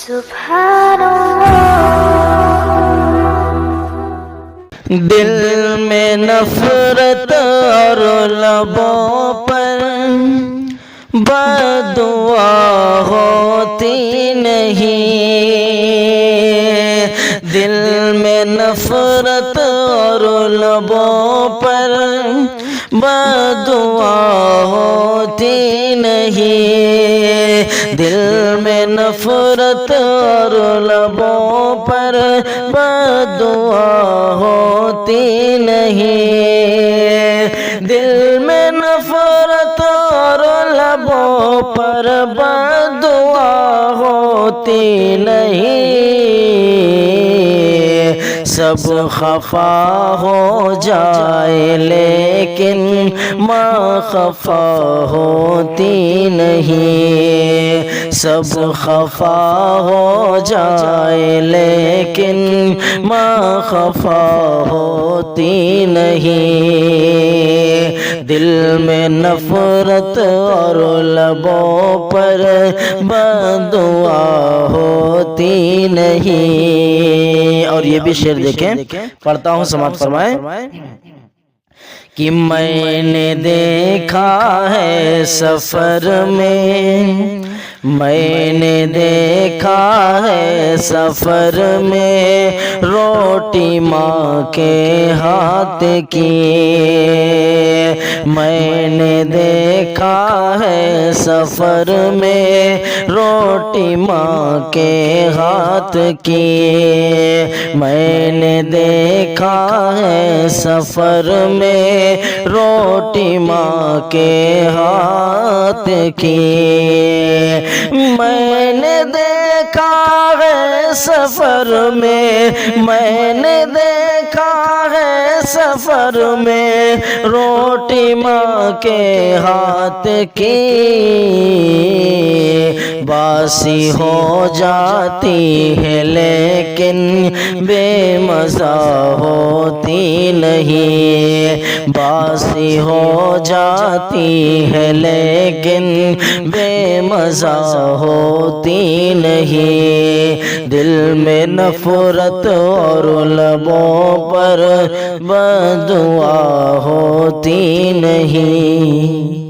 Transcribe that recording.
دل میں نفرت اور لبوں پر بددعا ہوتی نہیں، دل میں نفرت اور لبوں پر بددعا ہوتی نہیں، دل میں نفرت اور لبوں پر بددعا ہوتی نہیں، دل میں نفرت اور لبوں پر بددعا ہوتی نہیں، سب خفا ہو جائے لیکن ماں خفا ہوتی نہیں، سب خفا ہو جائے لیکن ماں خفا ہوتی نہیں، دل میں نفرت اور لبوں پر بددعا ہوتی نہیں۔ اور یہ بھی شعر دیکھیں، پڑھتا ہوں، سماعت فرمائیں کہ میں نے دیکھا ہے سفر میں، میں نے دیکھا ہے سفر میں روٹی ماں کے ہاتھ کی، میں نے دیکھا ہے سفر میں روٹی ماں کے ہاتھ کی، میں نے دیکھا ہے سفر میں روٹی ماں کے ہاتھ کی، میں نے دیکھا ہے سفر میں، میں نے دیکھا ہے سفر میں روٹی ماں کے ہاتھ کی، باسی ہو جاتی ہے لیکن بے مزہ ہوتی نہیں، باسی ہو جاتی ہے لیکن بے مزہ ہوتی نہیں، دل میں نفرت اور لبوں پر بددعا ہوتی نہیں۔